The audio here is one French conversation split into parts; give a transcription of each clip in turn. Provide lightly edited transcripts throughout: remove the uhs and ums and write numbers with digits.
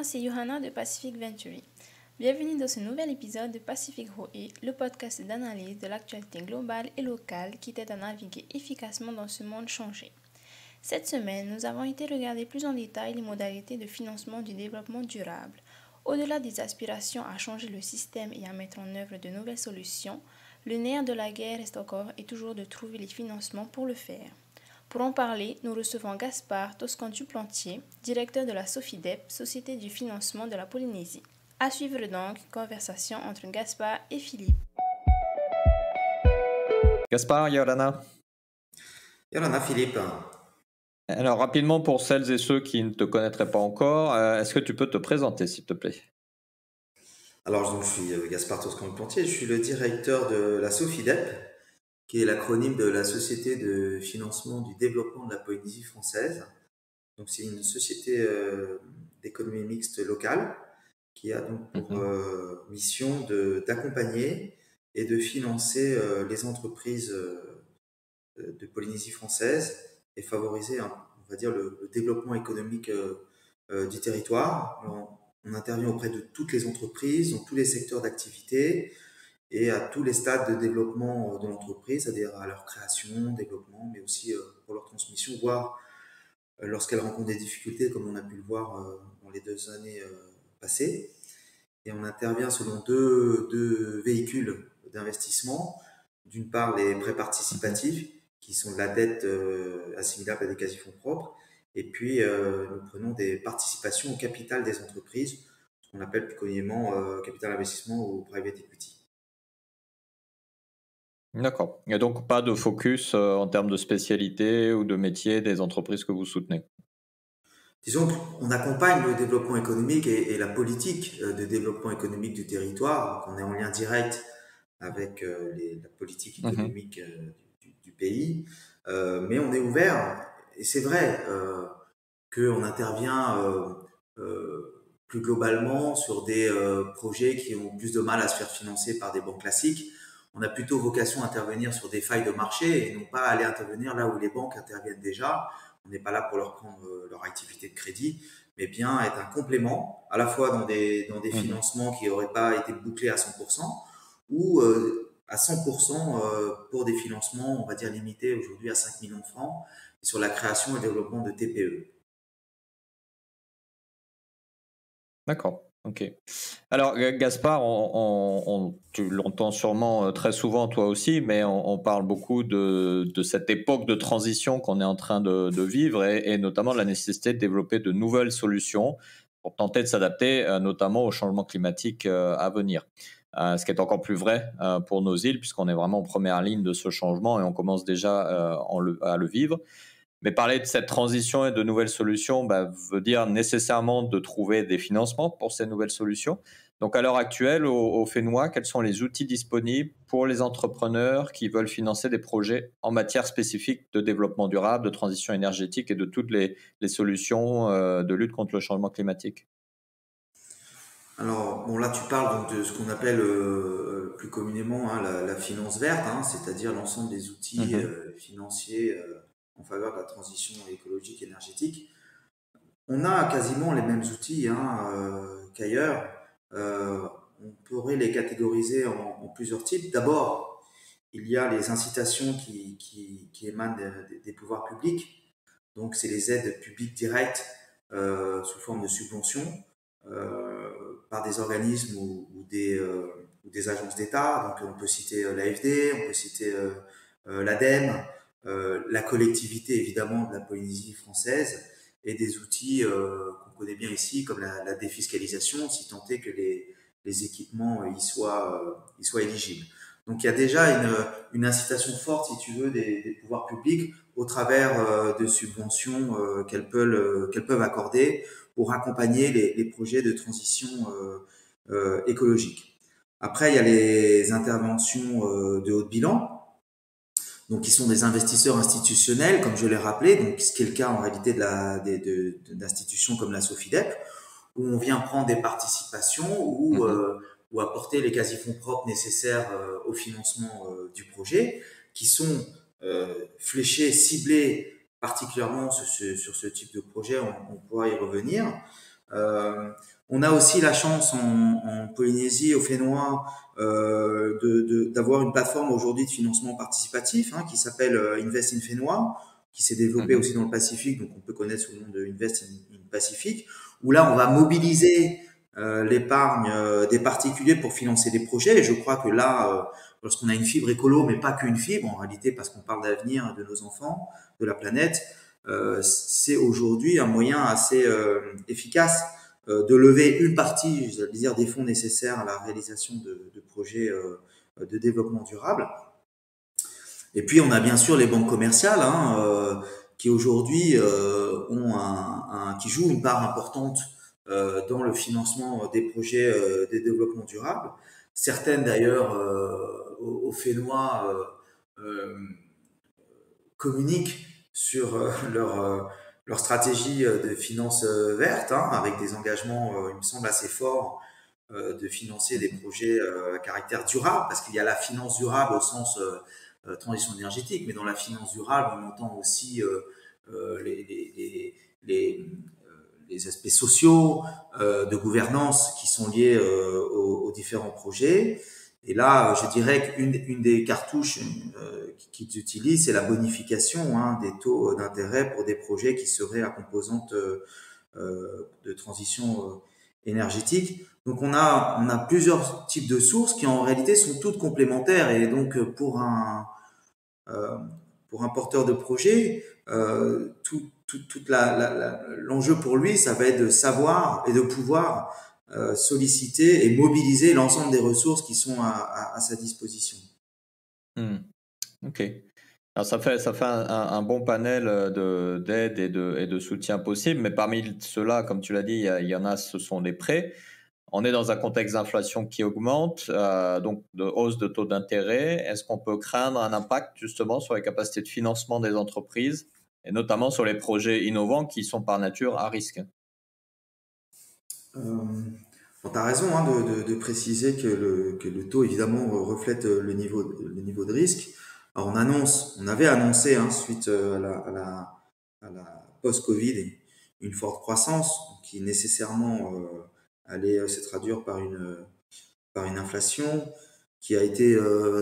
moi c'est Johanna de Pacific Venturi. Bienvenue dans ce nouvel épisode de Pacific ROE, le podcast d'analyse de l'actualité globale et locale qui t'aide à naviguer efficacement dans ce monde changé. Cette semaine, nous avons été regarder plus en détail les modalités de financement du développement durable. Au-delà des aspirations à changer le système et à mettre en œuvre de nouvelles solutions, le nerf de la guerre reste encore et toujours de trouver les financements pour le faire. Pour en parler, nous recevons Gaspard Toscan-Duplantier, directeur de la SOFIDEP, Société du financement de la Polynésie. À suivre donc, conversation entre Gaspard et Philippe. Gaspard, Yorana. Yorana, Philippe. Alors rapidement, pour celles et ceux qui ne te connaîtraient pas encore, est-ce que tu peux te présenter, s'il te plaît? Alors, donc, je suis Gaspard Toscan-Duplantier, je suis le directeur de la SOFIDEP, qui est l'acronyme de la Société de financement du développement de la Polynésie française. Donc, c'est une société d'économie mixte locale qui a donc pour mission d'accompagner et de financer les entreprises de Polynésie française et favoriser, on va dire, le développement économique du territoire. Alors, on intervient auprès de toutes les entreprises, dans tous les secteurs d'activité et à tous les stades de développement de l'entreprise, c'est-à-dire à leur création, développement, mais aussi pour leur transmission, voire lorsqu'elles rencontrent des difficultés, comme on a pu le voir dans les 2 années passées. Et on intervient selon deux véhicules d'investissement. D'une part, les prêts participatifs, qui sont de la dette assimilable à des quasi-fonds propres. Et puis, nous prenons des participations au capital des entreprises, ce qu'on appelle plus communément capital investissement ou private equity. D'accord. Et donc, pas de focus en termes de spécialité ou de métier des entreprises que vous soutenez? Disons qu'on accompagne le développement économique et la politique de développement économique du territoire, qu'on est en lien direct avec la politique économique du pays, mais on est ouvert, et c'est vrai qu'on intervient plus globalement sur des projets qui ont plus de mal à se faire financer par des banques classiques. On a plutôt vocation à intervenir sur des failles de marché et non pas aller intervenir là où les banques interviennent déjà. On n'est pas là pour leur prendre leur activité de crédit, mais bien être un complément, à la fois dans des financements qui n'auraient pas été bouclés à 100%, ou à 100% pour des financements, on va dire, limités aujourd'hui à 5 millions de francs, sur la création et le développement de TPE. D'accord, ok. Alors Gaspard, tu l'entends sûrement très souvent toi aussi, mais on parle beaucoup de cette époque de transition qu'on est en train de vivre et notamment de la nécessité de développer de nouvelles solutions pour tenter de s'adapter notamment au changement climatique à venir. Ce qui est encore plus vrai pour nos îles puisqu'on est vraiment en première ligne de ce changement et on commence déjà à le vivre. Mais parler de cette transition et de nouvelles solutions veut dire nécessairement de trouver des financements pour ces nouvelles solutions. Donc à l'heure actuelle, au FENWA, quels sont les outils disponibles pour les entrepreneurs qui veulent financer des projets en matière spécifique de développement durable, de transition énergétique et de toutes les solutions de lutte contre le changement climatique? Alors, bon, là, tu parles donc de ce qu'on appelle plus communément la finance verte, c'est-à-dire l'ensemble des outils financiers en faveur de la transition écologique et énergétique. On a quasiment les mêmes outils qu'ailleurs. On pourrait les catégoriser en plusieurs types. D'abord, il y a les incitations qui émanent des pouvoirs publics. Donc, c'est les aides publiques directes sous forme de subventions par des organismes ou des agences d'État. Donc, on peut citer l'AFD, on peut citer l'ADEME, la collectivité évidemment de la Polynésie française et des outils qu'on connaît bien ici comme la défiscalisation, si tant est que les équipements y soient éligibles. Donc il y a déjà une incitation forte, si tu veux, des pouvoirs publics au travers de subventions qu'elles peuvent accorder pour accompagner les projets de transition écologique. Après, il y a les interventions de haut bilan, donc qui sont des investisseurs institutionnels, comme je l'ai rappelé, donc ce qui est le cas en réalité d'institutions comme la SOFIDEP, où on vient prendre des participations ou apporter les quasi-fonds propres nécessaires au financement du projet, qui sont fléchés, ciblés particulièrement sur ce type de projet, on pourra y revenir. On a aussi la chance en Polynésie, au Fénois, d'avoir une plateforme aujourd'hui de financement participatif qui s'appelle Invest in Fénois, qui s'est développée aussi dans le Pacifique, donc on peut connaître sous le nom de Invest in Pacific, où là on va mobiliser l'épargne des particuliers pour financer des projets. Et je crois que là, lorsqu'on a une fibre écolo, mais pas qu'une fibre, en réalité, parce qu'on parle d'avenir de nos enfants, de la planète, c'est aujourd'hui un moyen assez efficace de lever une partie, je veux dire, des fonds nécessaires à la réalisation de projets de développement durable. Et puis on a bien sûr les banques commerciales qui aujourd'hui qui jouent une part importante dans le financement des projets de développement durable. Certaines d'ailleurs au Fénois communiquent sur leur stratégie de finances vertes, avec des engagements, il me semble, assez forts de financer des projets à caractère durable, parce qu'il y a la finance durable au sens transition énergétique, mais dans la finance durable, on entend aussi les aspects sociaux, de gouvernance qui sont liés aux différents projets. Et là, je dirais qu'une des cartouches qu'ils utilisent, c'est la bonification des taux d'intérêt pour des projets qui seraient à composante de transition énergétique. Donc on a plusieurs types de sources qui en réalité sont toutes complémentaires, et donc pour un porteur de projet, l'enjeu pour lui, ça va être de savoir et de pouvoir solliciter et mobiliser l'ensemble des ressources qui sont à sa disposition. Ok. Alors ça fait un bon panel d'aide et de soutien possible, mais parmi ceux-là, comme tu l'as dit, il y en a, ce sont les prêts. On est dans un contexte d'inflation qui augmente, donc de hausse de taux d'intérêt. Est-ce qu'on peut craindre un impact justement sur les capacités de financement des entreprises, et notamment sur les projets innovants qui sont par nature à risque? Tu as raison de préciser que le taux évidemment reflète le niveau de risque. Alors on avait annoncé suite à la post-Covid une forte croissance qui nécessairement allait se traduire par une inflation qui a été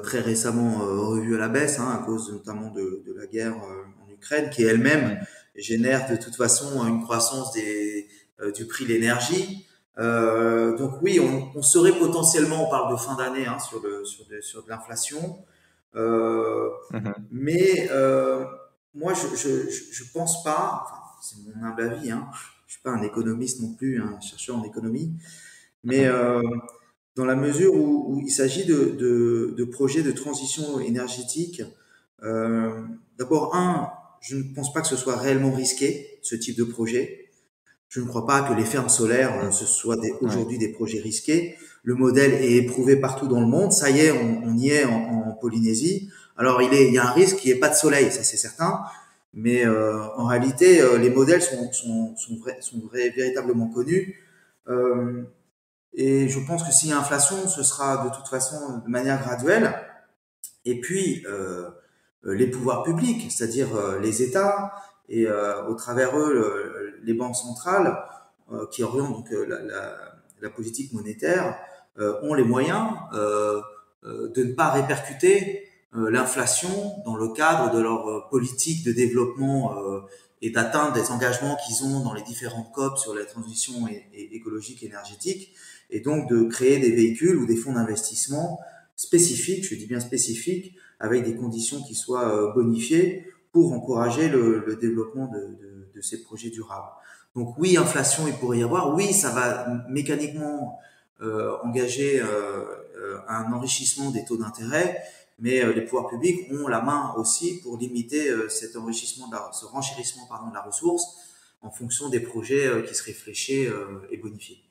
très récemment revue à la baisse à cause notamment de la guerre en Ukraine, qui elle-même génère de toute façon une croissance du prix de l'énergie. Donc oui, on serait potentiellement, on parle de fin d'année sur de l'inflation, mais moi je pense pas, enfin, c'est mon humble avis, je suis pas un économiste non plus, un chercheur en économie, mais dans la mesure où il s'agit de projets de transition énergétique, d'abord je ne pense pas que ce soit réellement risqué, ce type de projet. Je ne crois pas que les fermes solaires ce soient aujourd'hui des projets risqués. Le modèle est éprouvé partout dans le monde. Ça y est, on y est en Polynésie. Alors il y a un risque qu'il n'y ait pas de soleil, ça c'est certain. Mais en réalité, les modèles sont véritablement connus. Et je pense que s'il y a inflation, ce sera de toute façon de manière graduelle. Et puis les pouvoirs publics, c'est-à-dire les États, et au travers eux les banques centrales qui orientent donc la politique monétaire, ont les moyens de ne pas répercuter l'inflation dans le cadre de leur politique de développement et d'atteindre des engagements qu'ils ont dans les différentes COP sur la transition écologique et énergétique, et donc de créer des véhicules ou des fonds d'investissement spécifiques, je dis bien spécifiques, avec des conditions qui soient bonifiées pour encourager le développement de ces projets durables. Donc oui, inflation, il pourrait y avoir. Oui, ça va mécaniquement engager un enrichissement des taux d'intérêt, mais les pouvoirs publics ont la main aussi pour limiter ce renchérissement de la ressource en fonction des projets qui seraient fléchés et bonifiés.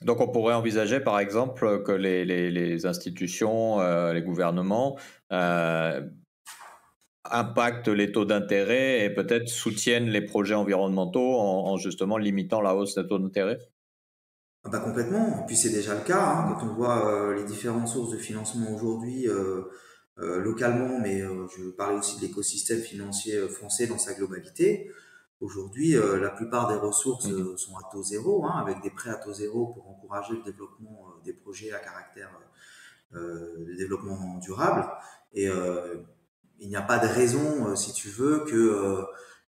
Donc on pourrait envisager par exemple que les institutions, les gouvernements impactent les taux d'intérêt et peut-être soutiennent les projets environnementaux en justement limitant la hausse des taux d'intérêt? Complètement. Et puis c'est déjà le cas quand on voit les différentes sources de financement aujourd'hui localement, mais je parlais aussi de l'écosystème financier français dans sa globalité. Aujourd'hui, la plupart des ressources sont à taux zéro, hein, avec des prêts à taux zéro pour encourager le développement des projets à caractère de développement durable. Et il n'y a pas de raison, si tu veux,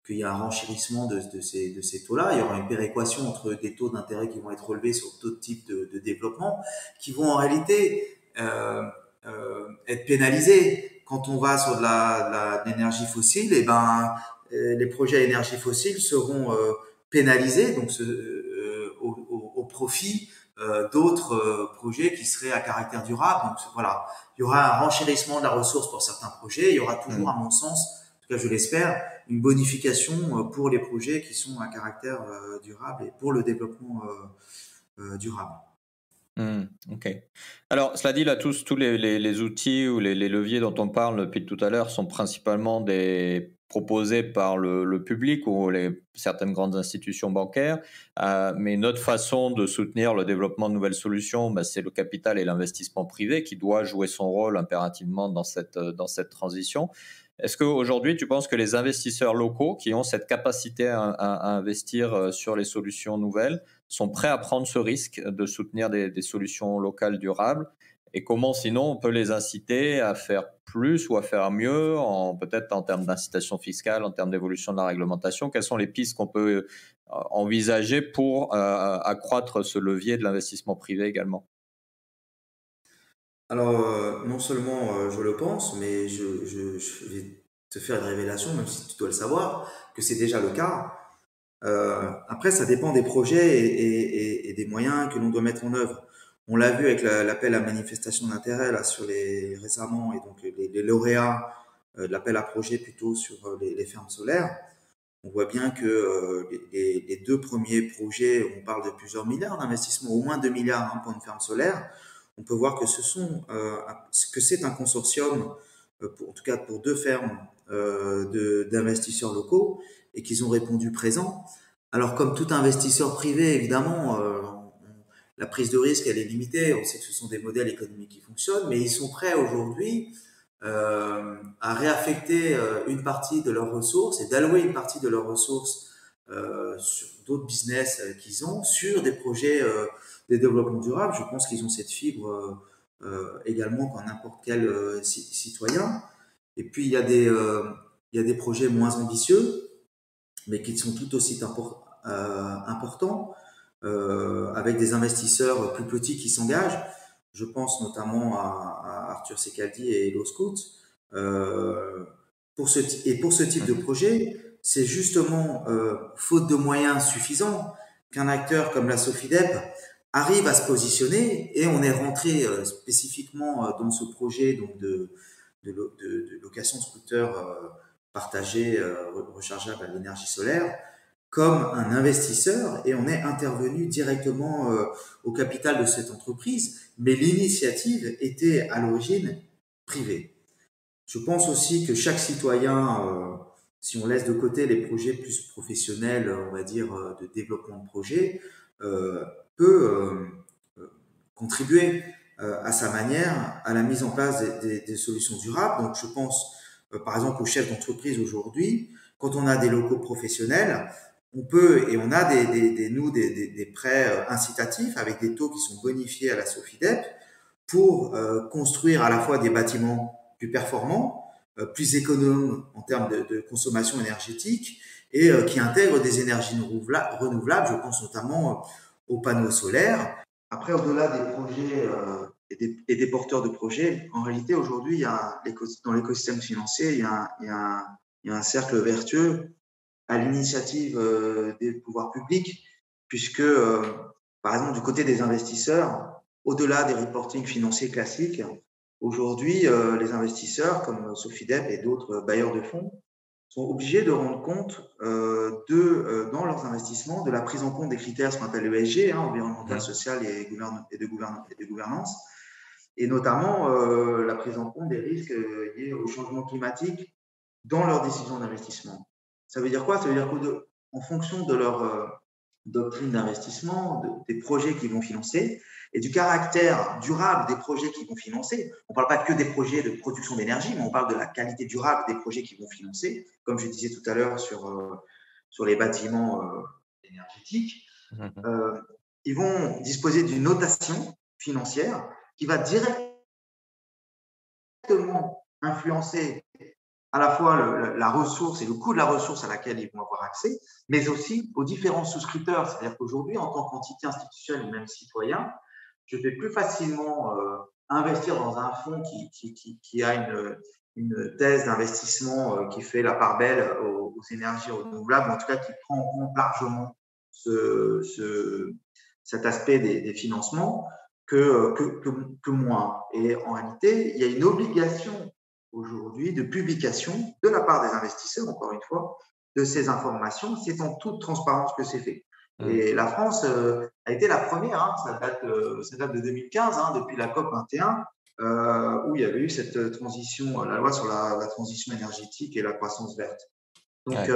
qu'il y ait un renchérissement de ces taux-là. Il y aura une péréquation entre des taux d'intérêt qui vont être relevés sur d'autres types de développement, qui vont en réalité être pénalisés. Quand on va sur de l'énergie fossile, et ben les projets à énergie fossile seront pénalisés, donc au profit d'autres projets qui seraient à caractère durable. Donc voilà, il y aura un renchérissement de la ressource pour certains projets. Il y aura toujours, à mon sens, en tout cas je l'espère, une bonification pour les projets qui sont à caractère durable et pour le développement durable. Ok. Alors, cela dit, là, tous les outils ou les leviers dont on parle depuis tout à l'heure sont principalement proposés par le public ou certaines grandes institutions bancaires. Mais notre façon de soutenir le développement de nouvelles solutions, c'est le capital et l'investissement privé qui doit jouer son rôle impérativement dans cette transition. Est-ce qu'aujourd'hui, tu penses que les investisseurs locaux qui ont cette capacité à investir sur les solutions nouvelles sont prêts à prendre ce risque de soutenir des solutions locales durables? Et comment, sinon, on peut les inciter à faire plus ou à faire mieux, peut-être en termes d'incitation fiscale, en termes d'évolution de la réglementation? Quelles sont les pistes qu'on peut envisager pour accroître ce levier de l'investissement privé également? Alors, non seulement je le pense, mais je vais te faire une révélation, même si tu dois le savoir, que c'est déjà le cas. Après, ça dépend des projets et des moyens que l'on doit mettre en œuvre. On l'a vu avec l'appel à manifestation d'intérêt là récemment, et donc les lauréats de l'appel à projet plutôt sur les fermes solaires. On voit bien que les deux premiers projets, on parle de plusieurs milliards d'investissements, au moins 2 milliards pour une ferme solaire. On peut voir que c'est un consortium, en tout cas pour deux fermes d'investisseurs locaux, et qu'ils ont répondu présent. Alors, comme tout investisseur privé, évidemment, la prise de risque, elle est limitée. On sait que ce sont des modèles économiques qui fonctionnent, mais ils sont prêts aujourd'hui à réaffecter une partie de leurs ressources et d'allouer une partie de leurs ressources sur d'autres business qu'ils ont, sur des projets de développement durable. Je pense qu'ils ont cette fibre également qu'en n'importe quel citoyen. Et puis, il y a des projets moins ambitieux, mais qui sont tout aussi importants, avec des investisseurs plus petits qui s'engagent. Je pense notamment à Arthur Secaldi et Hello Scout. Pour ce type de projet, c'est justement faute de moyens suffisants qu'un acteur comme la Sofidep arrive à se positionner, et on est rentré spécifiquement dans ce projet donc de location de scooters partagés rechargeables à l'énergie solaire comme un investisseur, et on est intervenu directement au capital de cette entreprise, mais l'initiative était à l'origine privée. Je pense aussi que chaque citoyen, si on laisse de côté les projets plus professionnels, on va dire, de développement de projet, peut contribuer à sa manière à la mise en place des solutions durables. Donc je pense par exemple aux chefs d'entreprise aujourd'hui. Quand on a des locaux professionnels, on peut, et on a des prêts incitatifs avec des taux qui sont bonifiés à la Sofidep pour construire à la fois des bâtiments plus performants, plus économes en termes de consommation énergétique, et qui intègrent des énergies renouvelables. Je pense notamment aux panneaux solaires. Après, au-delà des projets et des porteurs de projets, en réalité, aujourd'hui, dans l'écosystème financier, il y a un cercle vertueux à l'initiative des pouvoirs publics, puisque, par exemple, du côté des investisseurs, au-delà des reportings financiers classiques, aujourd'hui, les investisseurs comme Sofidep et d'autres bailleurs de fonds sont obligés de rendre compte dans leurs investissements de la prise en compte des critères, ce qu'on appelle l'ESG, environnemental, social et de gouvernance, et notamment la prise en compte des risques liés au changement climatique dans leurs décisions d'investissement. Ça veut dire quoi? Ça veut dire qu'en fonction de leur doctrine d'investissement, des projets qu'ils vont financer et du caractère durable des projets qu'ils vont financer, on ne parle pas que des projets de production d'énergie, mais on parle de la qualité durable des projets qu'ils vont financer, comme je disais tout à l'heure sur sur les bâtiments énergétiques, Mhm. ils vont disposer d'une notation financière qui va directement influencer à la fois la ressource et le coût de la ressource à laquelle ils vont avoir accès, mais aussi aux différents souscripteurs. C'est-à-dire qu'aujourd'hui, en tant qu'entité institutionnelle ou même citoyen, je vais plus facilement investir dans un fonds qui a une thèse d'investissement qui fait la part belle aux énergies renouvelables, en tout cas qui prend en compte largement cet aspect des financements que moins. Et en réalité, il y a une obligation aujourd'hui de publication de la part des investisseurs, encore une fois, de ces informations. C'est en toute transparence que c'est fait. Et la France a été la première, hein, ça date de 2015, hein, depuis la COP 21, où il y avait eu cette transition, la loi sur la transition énergétique et la croissance verte. Donc, Ouais.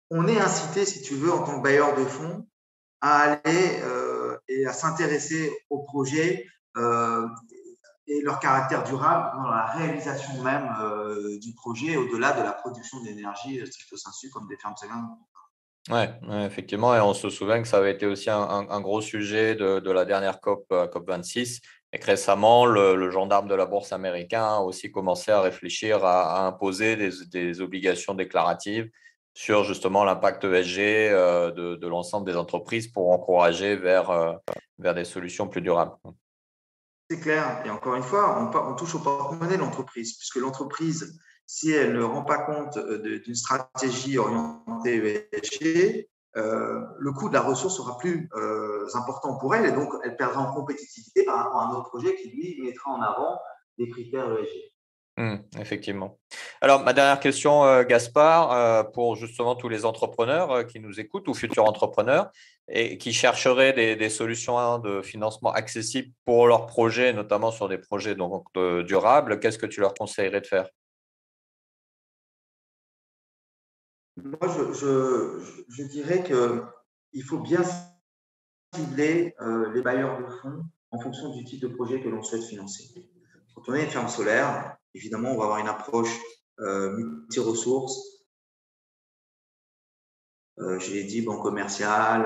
on est incité, si tu veux, en tant que bailleur de fonds, à aller et à s'intéresser aux projets et leur caractère durable dans la réalisation même du projet, au-delà de la production d'énergie stricto sensu, comme des fermes solaires. Ouais, ouais, effectivement, et on se souvient que ça avait été aussi un gros sujet de la dernière COP, COP 26, et que récemment, le gendarme de la bourse américain a aussi commencé à réfléchir à imposer des obligations déclaratives sur justement l'impact ESG de l'ensemble des entreprises pour encourager vers des solutions plus durables. C'est clair. Et encore une fois, on touche au porte-monnaie de l'entreprise, puisque l'entreprise, si elle ne rend pas compte d'une stratégie orientée ESG, le coût de la ressource sera plus important pour elle, et donc elle perdra en compétitivité par rapport à un autre projet qui, lui, mettra en avant des critères ESG. Effectivement. Alors, ma dernière question, Gaspard, pour justement tous les entrepreneurs qui nous écoutent ou futurs entrepreneurs et qui chercheraient des solutions de financement accessibles pour leurs projets, notamment sur des projets donc, durables, qu'est-ce que tu leur conseillerais de faire? Moi, je dirais qu'il faut bien cibler les bailleurs de fonds en fonction du type de projet que l'on souhaite financer. Quand on est une ferme solaire, évidemment, on va avoir une approche multi-ressources. Je l'ai dit, banque commerciale,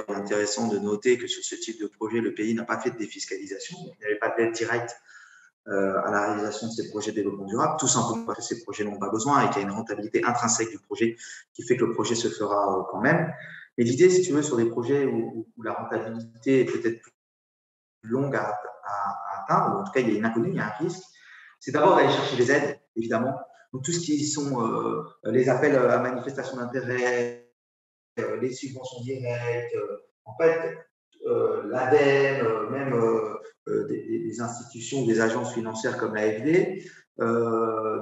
intéressant de noter que sur ce type de projet, le pays n'a pas fait de défiscalisation, donc il n'y avait pas d'aide directe à la réalisation de ces projets de développement durable, tout simplement parce que ces projets n'ont pas besoin et qu'il y a une rentabilité intrinsèque du projet qui fait que le projet se fera quand même. Mais l'idée, si tu veux, sur des projets où la rentabilité est peut-être plus longue à atteindre, ou en tout cas il y a une inconnue, il y a un risque, c'est d'abord d'aller chercher les aides, évidemment. Donc tout ce qui sont les appels à manifestation d'intérêt, les subventions directes, en fait, l'ADEME, même des institutions, des agences financières comme l'AFD,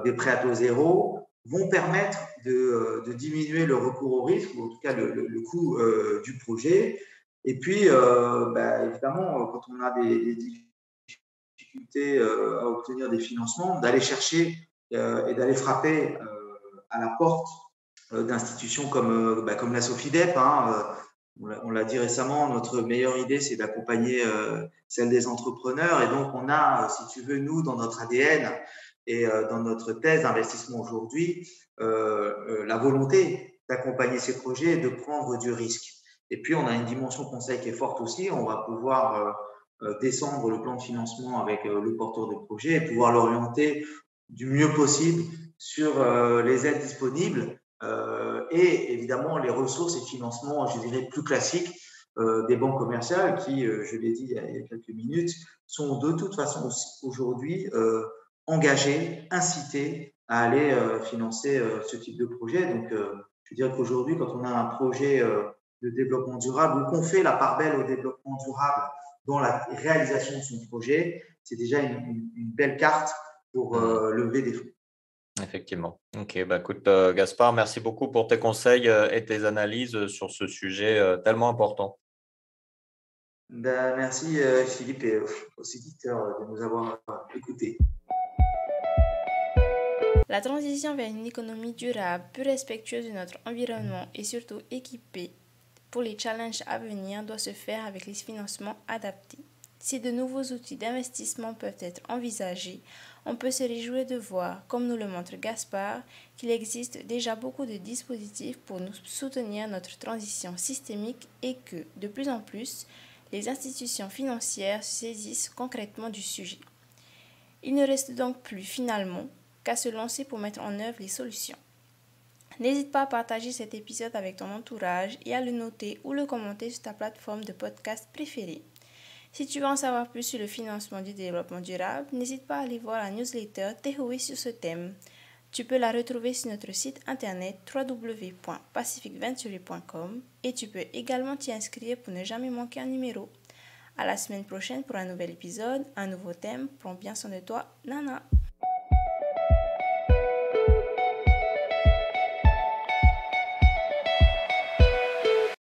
des prêts à taux zéro, vont permettre de diminuer le recours au risque, ou en tout cas le coût du projet. Et puis, évidemment, quand on a des difficultés à obtenir des financements, d'aller chercher et d'aller frapper à la porte d'institutions comme la Sofidep. Hein, on l'a dit récemment, notre meilleure idée, c'est d'accompagner celle des entrepreneurs. Et donc, on a, si tu veux, nous, dans notre ADN et dans notre thèse d'investissement aujourd'hui, la volonté d'accompagner ces projets et de prendre du risque. Et puis, on a une dimension conseil qui est forte aussi. On va pouvoir descendre le plan de financement avec le porteur de projet et pouvoir l'orienter du mieux possible sur les aides disponibles et évidemment les ressources et financements, je dirais, plus classiques des banques commerciales qui, je l'ai dit il y a quelques minutes, sont de toute façon aujourd'hui engagées, incitées à aller financer ce type de projet. Donc, je dirais qu'aujourd'hui, quand on a un projet de développement durable ou qu'on fait la part belle au développement durable dans la réalisation de son projet, c'est déjà une belle carte pour lever des fonds. Effectivement. Ok, bah écoute, Gaspard, merci beaucoup pour tes conseils et tes analyses sur ce sujet tellement important. Merci Philippe et aux éditeurs de nous avoir écoutés. La transition vers une économie durable, plus respectueuse de notre environnement et surtout équipée pour les challenges à venir doit se faire avec les financements adaptés. Si de nouveaux outils d'investissement peuvent être envisagés, on peut se réjouir de voir, comme nous le montre Gaspard, qu'il existe déjà beaucoup de dispositifs pour nous soutenir notre transition systémique et que, de plus en plus, les institutions financières se saisissent concrètement du sujet. Il ne reste donc plus finalement qu'à se lancer pour mettre en œuvre les solutions. N'hésite pas à partager cet épisode avec ton entourage et à le noter ou le commenter sur ta plateforme de podcast préférée. Si tu veux en savoir plus sur le financement du développement durable, n'hésite pas à aller voir la newsletter Tehoe sur ce thème. Tu peux la retrouver sur notre site internet www.pacificventury.com et tu peux également t'y inscrire pour ne jamais manquer un numéro. À la semaine prochaine pour un nouvel épisode, un nouveau thème. Prends bien soin de toi, Nana.